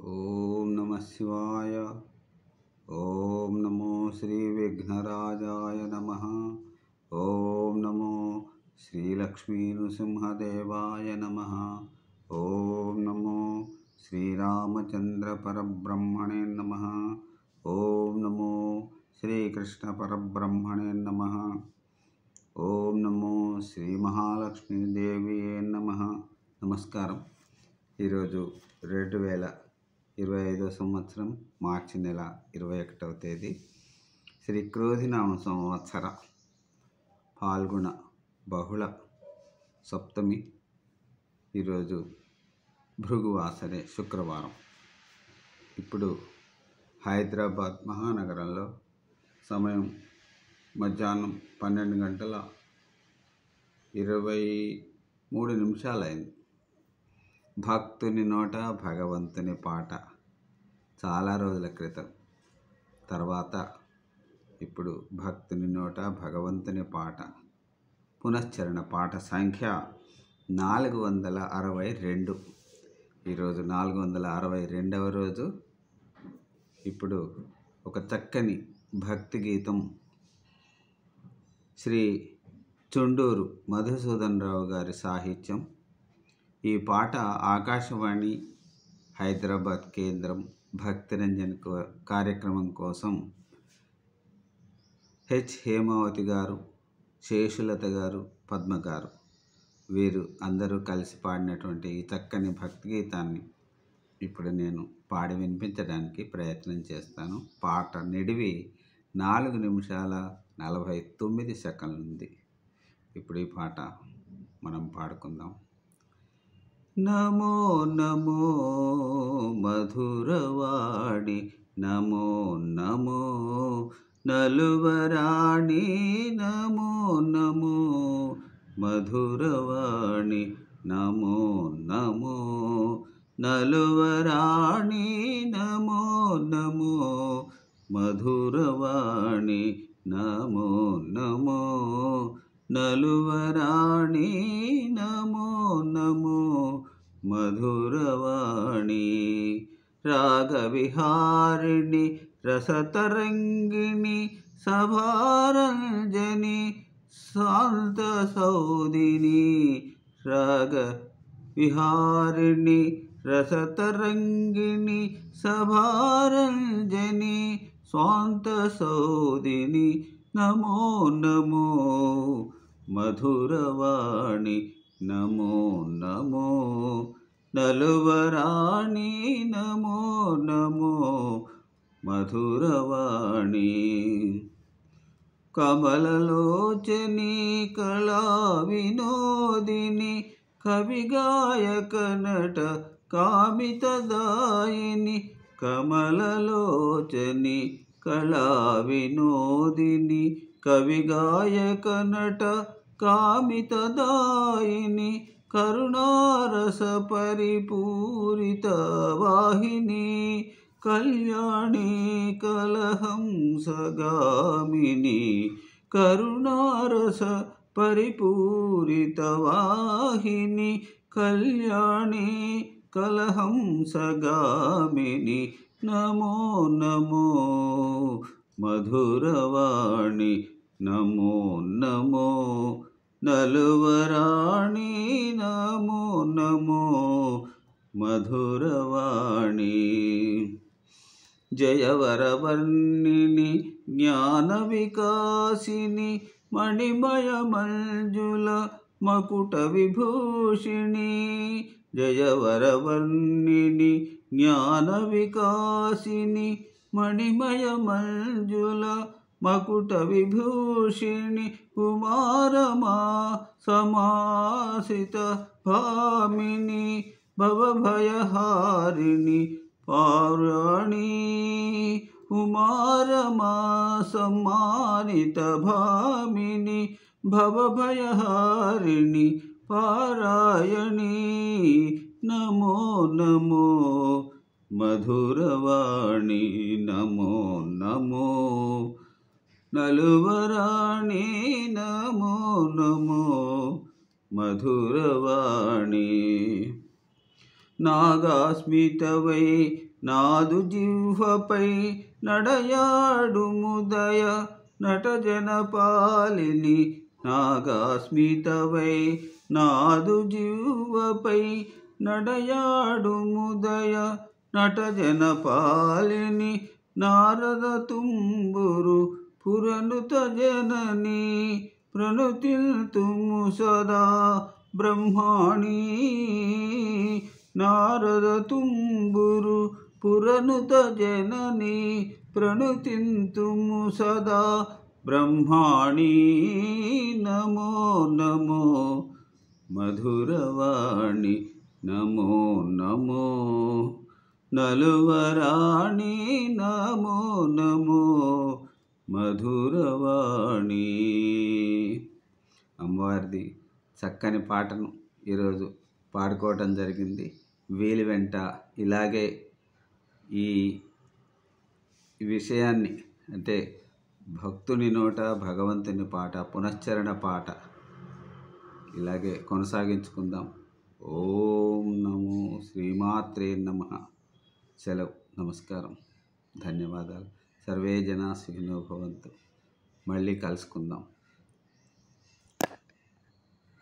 ఓం నమ శివాయ. ఓం నమో శ్రీ విఘ్నరాజాయ నమ. ఓం నమో శ్రీ లక్ష్మీ నృసింహదేవాయ నమ. ఓం నమో శ్రీరామచంద్ర పరబ్రహ్మణే నమ. ఓం నమో శ్రీకృష్ణ పరబ్రహ్మణే నమ. ఓం నమో శ్రీ మహాలక్ష్మీదేవియే నమ. నమస్కారం. ఈరోజు 2025 సంవత్సరం మార్చి నెల 21వ తేదీ శ్రీ క్రోధినామ సంవత్సర పాల్గొన బహుళ సప్తమి. ఈరోజు భృగువాసరే శుక్రవారం. ఇప్పుడు హైదరాబాద్ మహానగరంలో సమయం మధ్యాహ్నం 12:23 అయింది. భక్తుని నోట భగవంతుని పాట చాలా రోజుల క్రితం. తర్వాత ఇప్పుడు భక్తుని నోట భగవంతుని పాట పునశ్చరణ పాట సంఖ్య 462. ఈరోజు 462వ రోజు. ఇప్పుడు ఒక చక్కని భక్తి గీతం శ్రీ చుండూరు మధుసూదన్ రావు గారి సాహిత్యం. ఈ పాట ఆకాశవాణి హైదరాబాద్ కేంద్రం భక్తిరంజన్ కార్యక్రమం కోసం హేమావతి గారు, శేషులత గారు, పద్మ గారు వీరు అందరూ కలిసి పాడినటువంటి ఈ చక్కని భక్తి గీతాన్ని ఇప్పుడు నేను పాడి వినిపించడానికి ప్రయత్నం చేస్తాను. పాట నిడివి 4 నిమిషాల 49 సెకండ్లు ఉంది. ఇప్పుడు ఈ పాట మనం పాడుకుందాం. నమో నమో మధురవాణి, నమో నమో నలువరాణి, నమో నమో మధురవాణి, నమో నమో నలువరాణి, నమో నమో మధురవాణి, నమో నమో నలువరాణి, నమో నమో మధురవాణి. రాగవిహారిణి రసతరంగిణి సభారంజని శాంత సౌదిని. రాగవిహారిణి రసతరంగిణి సభారంజని శాంత సౌదిని, నమో నమో మధురవాణి, నమో నమో నలువరాణి, నమో నమో మధురవాణి. కమలలోచని కళా వినోదిని కవిగాయక నట కామితదాయిని. కమలలోచని కళా వినోదిని కవిగాయక నట కామితదాయిని. కరుణారస పరిపూరిత వాహిని కళ్యాణి కలహంసగామిని. కరుణారస పరిపూరిత వాహిని కళ్యాణి కలహంసగామిని, నమో నమో మధురవాణి, నమో నమో నలువరాణి, నమో నమో మధురవాణి. జయవరవర్ణిని జ్ఞాన వికాసిని మణిమయ మంజుల మకుట విభూషిణి. జయవరవర్ణిని జ్ఞాన వికాసిని మణిమయ మంజుల మకుట విభూషిణి. కుమారమా సమాసిత భామిని భవభయహారిణి పారాణి. కుమారమా సమానిత భామిని భవభయహారిణి పారాయణి, నమో నమో మధురవాణి, నమో నమో నలువరాణి, నమో నమో మధురవాణి. నాగాస్మితవై నాదు జిహ్వపై నడయాడుముదయ నటజనపాలిని నాగాస్మితవై నాదు జిహ్వపై నడయాడుముదయ నటజనపాలిని నారద తుంబురు పురనుత జనని ప్రణుతిల్తుము సదా బ్రహ్మాణి నారద తుంబురు పురనుత జనని ప్రణుతింతుము సదా బ్రహ్మాణి నమో నమో మధురవాణి నమో నమో నలువరాణి నమో నమో మధురవాణి. అమ్మవారిది చక్కని పాటను ఈరోజు పాడుకోవటం జరిగింది. వీలు వెంట ఇలాగే ఈ విషయాన్ని అంటే భక్తుని నోట భగవంతుని పాట, పునశ్చరణ పాట ఇలాగే కొనసాగించుకుందాం. ఓం నమో శ్రీమాత్రే నమః. సెలవు. నమస్కారం. ధన్యవాదాలు. సర్వే జనా సుఖినో భవంతు. మళ్ళీ కలుసుకుందాం.